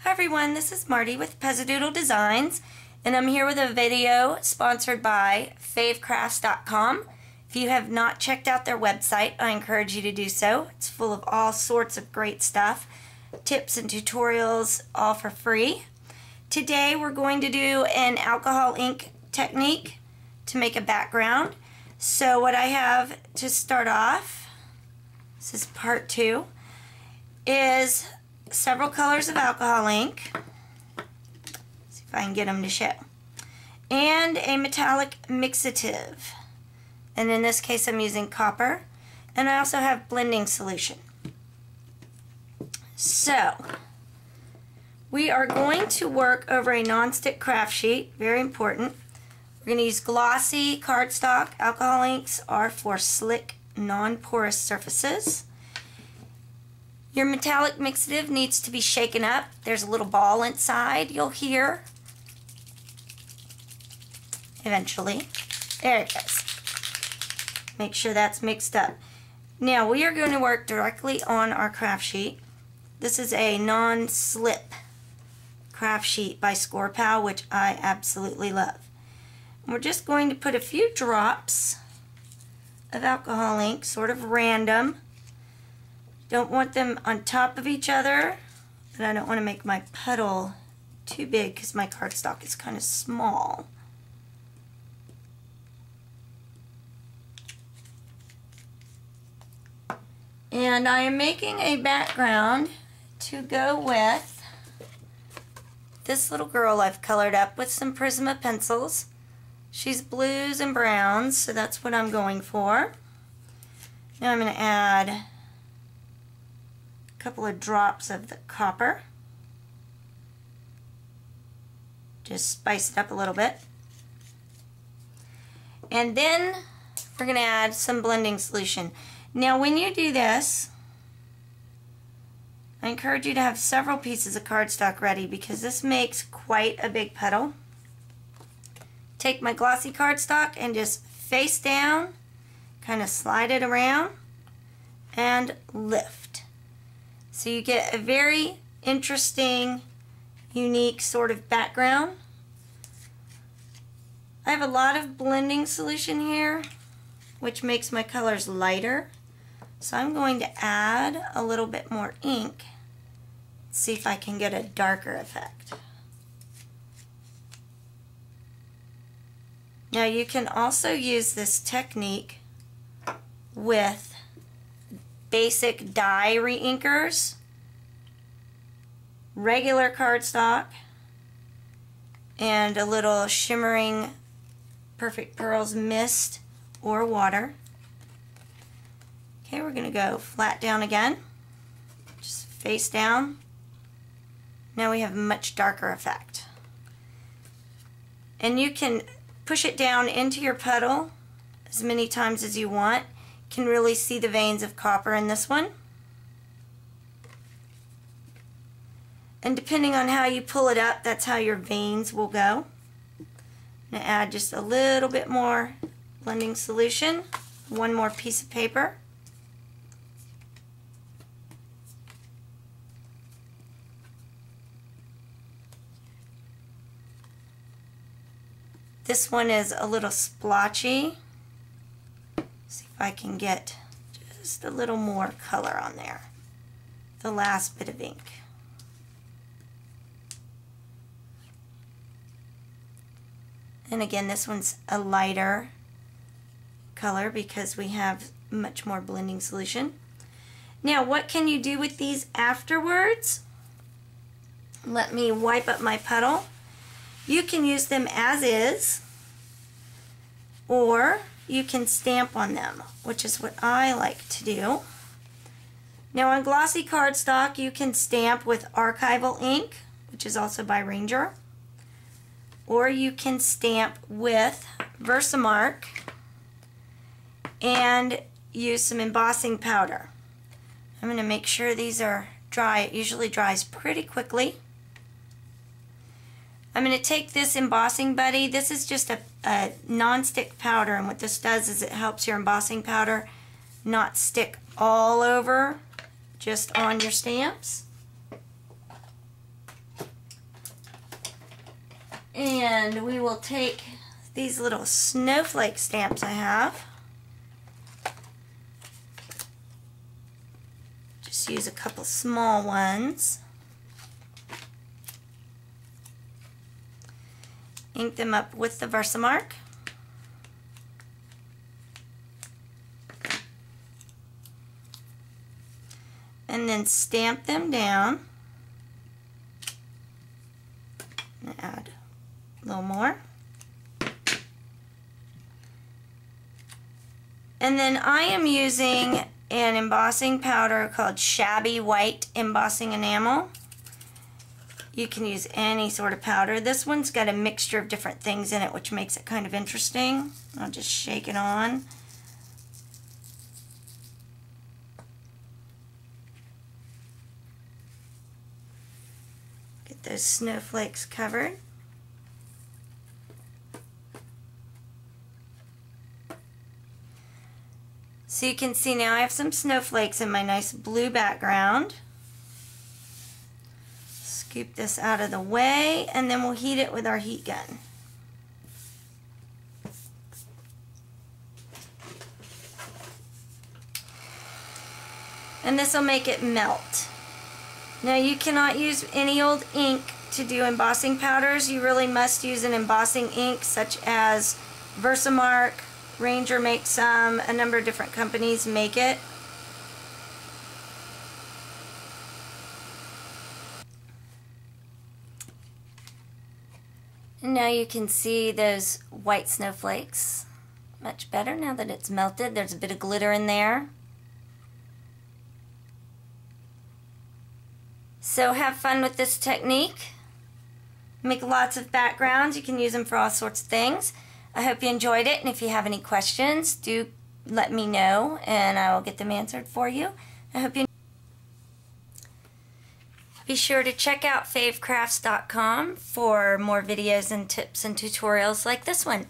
Hi everyone, this is Marty with Pezzadoodle Designs, and I'm here with a video sponsored by favecrafts.com. If you have not checked out their website, I encourage you to do so. It's full of all sorts of great stuff, tips and tutorials, all for free. Today we're going to do an alcohol ink technique to make a background. So what I have to start off, this is part 2, is several colors of alcohol ink. See if I can get them to show. And a metallic mixative. And in this case I'm using copper. And I also have blending solution. So, we are going to work over a non-stick craft sheet. Very important. We're going to use glossy cardstock. Alcohol inks are for slick, non-porous surfaces. Your metallic mixative needs to be shaken up. There's a little ball inside you'll hear. Eventually. There it goes. Make sure that's mixed up. Now we are going to work directly on our craft sheet. This is a non-slip craft sheet by ScorePal, which I absolutely love. And we're just going to put a few drops of alcohol ink, sort of random. Don't want them on top of each other, and I don't want to make my puddle too big because my cardstock is kind of small. And I am making a background to go with this little girl I've colored up with some Prisma pencils. She's blues and browns, so that's what I'm going for. Now I'm going to add a couple of drops of the copper. Just spice it up a little bit. And then we're going to add some blending solution. Now when you do this, I encourage you to have several pieces of cardstock ready because this makes quite a big puddle. Take my glossy cardstock and just face down, kind of slide it around, and lift. So you get a very interesting, unique sort of background. I have a lot of blending solution here, which makes my colors lighter. So I'm going to add a little bit more ink. See if I can get a darker effect. Now you can also use this technique with basic dye reinkers, regular cardstock, and a little shimmering Perfect Pearls mist or water. Okay, we're going to go flat down again, just face down. Now we have a much darker effect. And you can push it down into your puddle as many times as you want. You can really see the veins of copper in this one. And depending on how you pull it up, that's how your veins will go. I'm going to add just a little bit more blending solution, one more piece of paper. This one is a little splotchy. See if I can get just a little more color on there. The last bit of ink. And again, this one's a lighter color because we have much more blending solution. Now, what can you do with these afterwards? Let me wipe up my puddle. You can use them as is, or you can stamp on them, which is what I like to do. Now on glossy cardstock, you can stamp with archival ink, which is also by Ranger, or you can stamp with Versamark and use some embossing powder. I'm going to make sure these are dry. It usually dries pretty quickly. I'm going to take this embossing buddy. This is just a non-stick powder, and what this does is it helps your embossing powder not stick all over, just on your stamps. And we will take these little snowflake stamps I have. Just use a couple small ones. Ink them up with the Versamark. And then stamp them down. And add a little more. And then I am using an embossing powder called Shabby White Embossing Enamel. You can use any sort of powder. This one's got a mixture of different things in it, which makes it kind of interesting. I'll just shake it on. Get those snowflakes covered. So you can see now I have some snowflakes in my nice blue background. Scoop this out of the way, and then we'll heat it with our heat gun. And this will make it melt. Now you cannot use any old ink to do embossing powders. You really must use an embossing ink such as Versamark, Ranger makes some, a number of different companies make it. And now you can see those white snowflakes much better now that it's melted. There's a bit of glitter in there. So have fun with this technique. Make lots of backgrounds. You can use them for all sorts of things. I hope you enjoyed it, and if you have any questions, do let me know and I will get them answered for you. I hope you Be sure to check out favecrafts.com for more videos and tips and tutorials like this one.